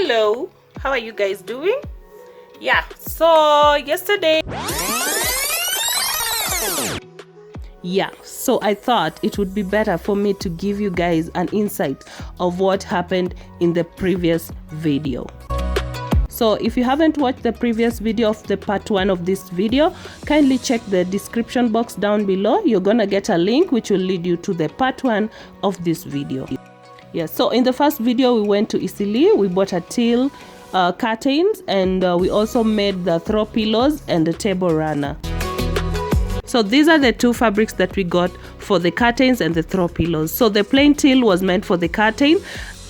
Hello, how are you guys doing? Yeah, so yesterday so I thought it would be better for me to give you guys an insight of what happened in the previous video. So if you haven't watched the previous video of the part 1 of this video, kindly check the description box down below. You're gonna get a link which will lead you to the part 1 of this video. Yeah, so in the first video we went to Eastleigh, we bought a teal curtains, and we also made the throw pillows and the table runner. So these are the two fabrics that we got for the curtains and the throw pillows. So the plain teal was meant for the curtain,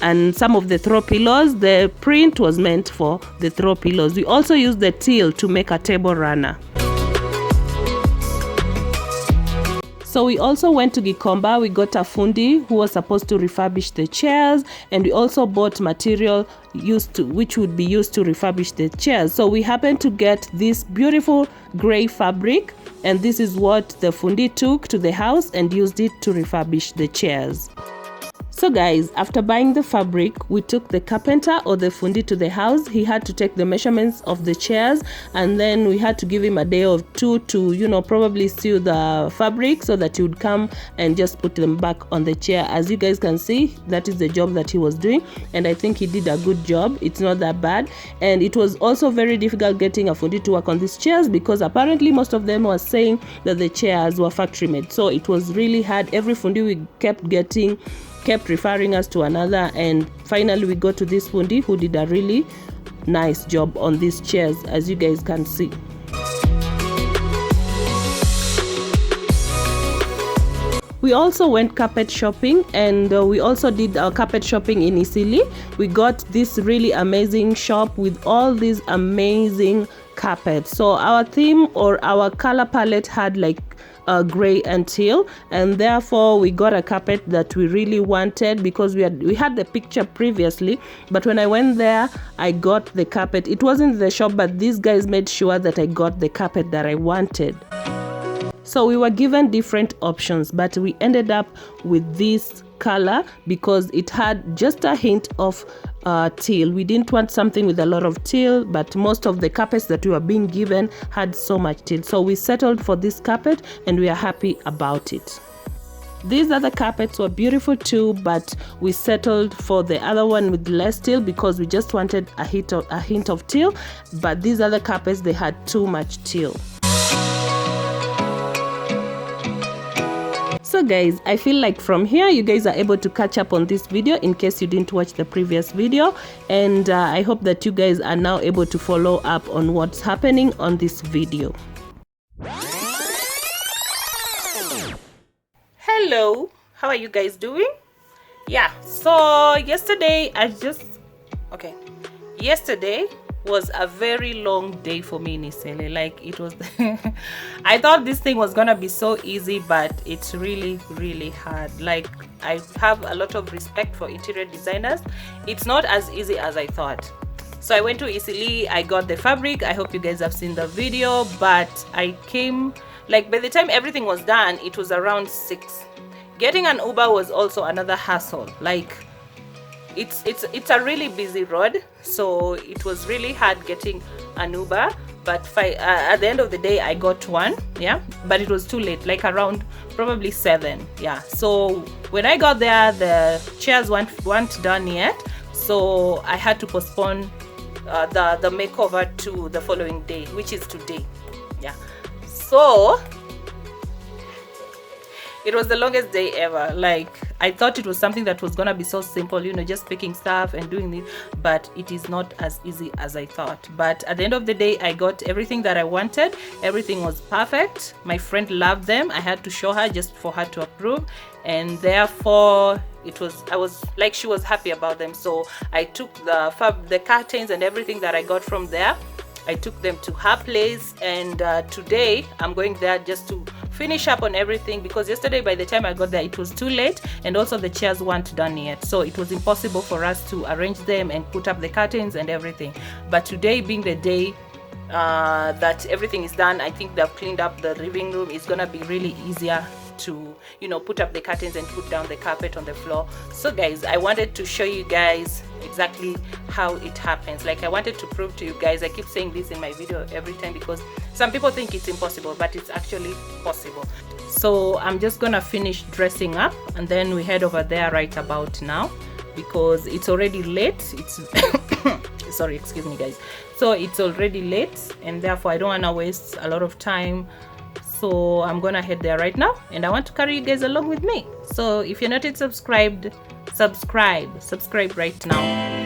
and some of the throw pillows, the print was meant for the throw pillows. We also used the teal to make a table runner. So we also went to Gikomba. We got a fundi who was supposed to refurbish the chairs, and we also bought material which would be used to refurbish the chairs. So we happened to get this beautiful gray fabric, and this is what the fundi took to the house and used it to refurbish the chairs. So guys, after buying the fabric, we took the carpenter or the fundi to the house. He had to take the measurements of the chairs, and then we had to give him a day or two to, probably sew the fabric so that he would come and just put them back on the chair. As you guys can see, that is the job that he was doing, and I think he did a good job. It's not that bad. And it was also very difficult getting a fundi to work on these chairs, because apparently most of them were saying that the chairs were factory made. So it was really hard. Every fundi we kept referring us to another, and finally we got to this fundi who did a really nice job on these chairs, as you guys can see. We also went carpet shopping, and we also did our carpet shopping in Eastleigh. We got this really amazing shop with all these amazing carpets. So our theme or our color palette had like gray and teal, and therefore we got a carpet that we really wanted, because we had the picture previously, but when I went there I got the carpet. It wasn't the shop, but these guys made sure that I got the carpet that I wanted. So we were given different options, but we ended up with this color because it had just a hint of teal. We didn't want something with a lot of teal, but most of the carpets that we were being given had so much teal. So we settled for this carpet, and we are happy about it. These other carpets were beautiful too, but we settled for the other one with less teal because we just wanted a hint of teal. But these other carpets, they had too much teal. So guys, I feel like from here you guys are able to catch up on this video in case you didn't watch the previous video, and I hope that you guys are now able to follow up on what's happening on this video. Hello, how are you guys doing? Yeah, so yesterday was a very long day for me in Eastleigh. Like, it was I thought this thing was gonna be so easy, but it's really hard. Like, I have a lot of respect for interior designers. It's not as easy as I thought. So I went to Eastleigh, I got the fabric. I hope you guys have seen the video, but I came, like, by the time everything was done, it was around 6. Getting an Uber was also another hassle. Like, it's a really busy road, so it was really hard getting an Uber. But at the end of the day I got one, yeah, but it was too late, like around probably 7. Yeah, so when I got there the chairs weren't done yet, so I had to postpone the makeover to the following day, which is today. Yeah, so it was the longest day ever. Like, I thought it was something that was gonna be so simple, just picking stuff and doing it, but it is not as easy as I thought. But at the end of the day, I got everything that I wanted. Everything was perfect. My friend loved them. I had to show her just for her to approve, and therefore she was happy about them. So I took the curtains and everything that I got from there, I took them to her place, and today I'm going there just to finish up on everything, because yesterday by the time I got there it was too late, and also the chairs weren't done yet, so it was impossible for us to arrange them and put up the curtains and everything. But today being the day that everything is done, I think they've cleaned up the living room, it's gonna be really easier to, you know, put up the curtains and put down the carpet on the floor. So guys, I wanted to show you guys exactly how it happens. Like, I wanted to prove to you guys, I keep saying this in my video every time because some people think it's impossible, but it's actually possible. So I'm just gonna finish dressing up and then we head over there right about now because it's already late. It's sorry, excuse me guys. So it's already late and therefore I don't want to waste a lot of time. So I'm gonna head there right now and I want to carry you guys along with me. So if you're not yet subscribed, subscribe right now.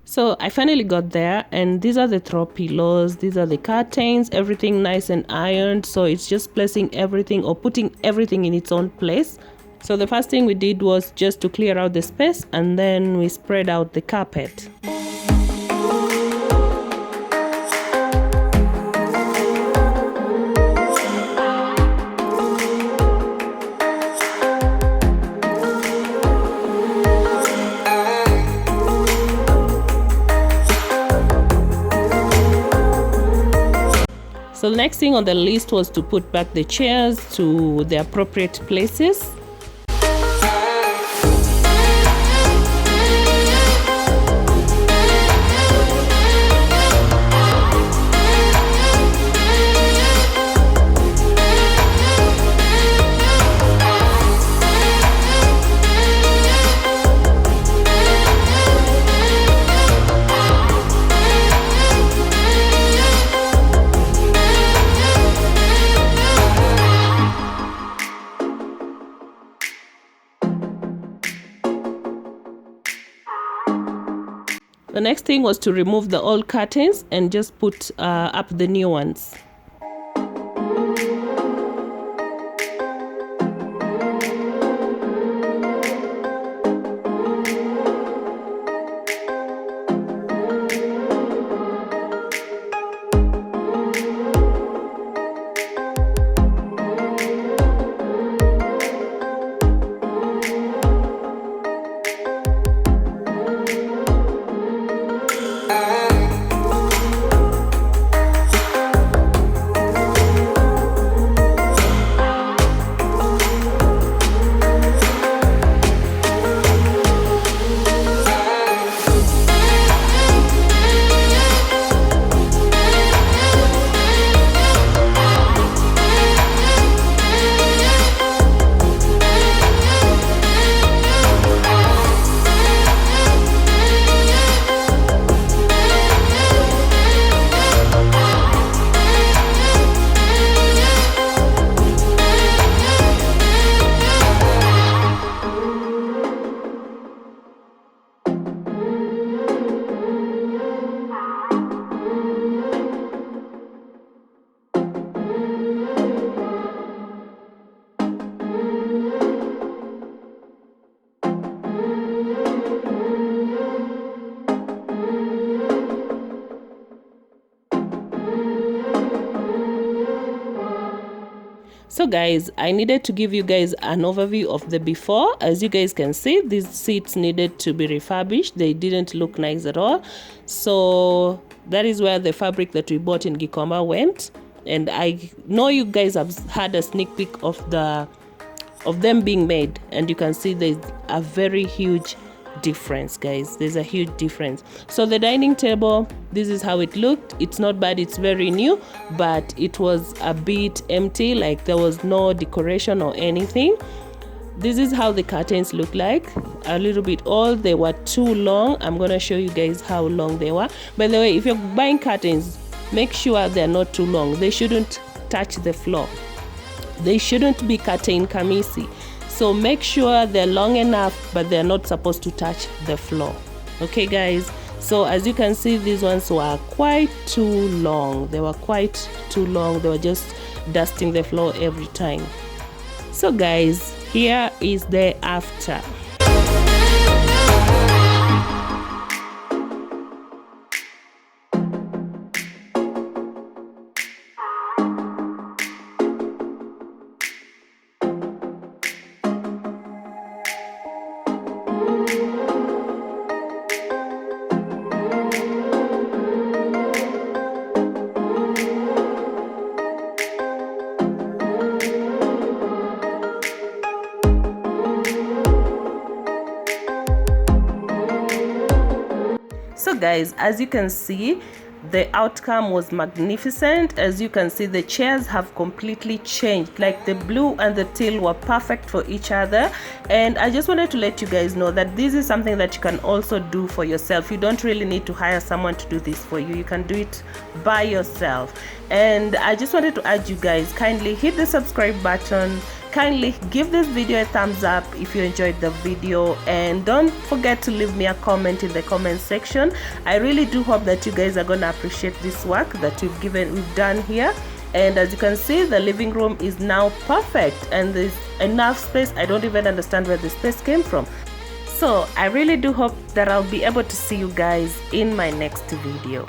So I finally got there and these are the throw pillows, these are the curtains, everything nice and ironed. So it's just placing everything or putting everything in its own place. So the first thing we did was just to clear out the space and then we spread out the carpet. So the next thing on the list was to put back the chairs to the appropriate places. The next thing was to remove the old curtains and just put up the new ones. So guys, I needed to give you guys an overview of the before. As you guys can see, these seats needed to be refurbished. They didn't look nice at all. So that is where the fabric that we bought in Gikomba went. And I know you guys have had a sneak peek of them being made, and you can see there's a very huge difference, guys. There's a huge difference. So the dining table, this is how it looked. It's not bad, it's very new, but it was a bit empty, like there was no decoration or anything. this is how the curtains look like. A little bit old, they were too long. I'm gonna show you guys how long they were. By the way, if you're buying curtains, make sure they're not too long. They shouldn't touch the floor. They shouldn't be curtain kamisi. So make sure they're long enough, but they're not supposed to touch the floor. Okay guys, so as you can see, these ones were quite too long. They were quite too long. They were just dusting the floor every time. So guys, here is the after. So guys, as you can see, the outcome was magnificent. As you can see, the chairs have completely changed. Like the blue and the teal were perfect for each other. And I just wanted to let you guys know that this is something that you can also do for yourself. You don't really need to hire someone to do this for you. You can do it by yourself. And I just wanted to urge you guys, kindly hit the subscribe button. Kindly give this video a thumbs up if you enjoyed the video, and don't forget to leave me a comment in the comment section. I really do hope that you guys are gonna appreciate this work that we've done here. And as you can see, the living room is now perfect and there's enough space. I don't even understand where the space came from. So I really do hope that I'll be able to see you guys in my next video.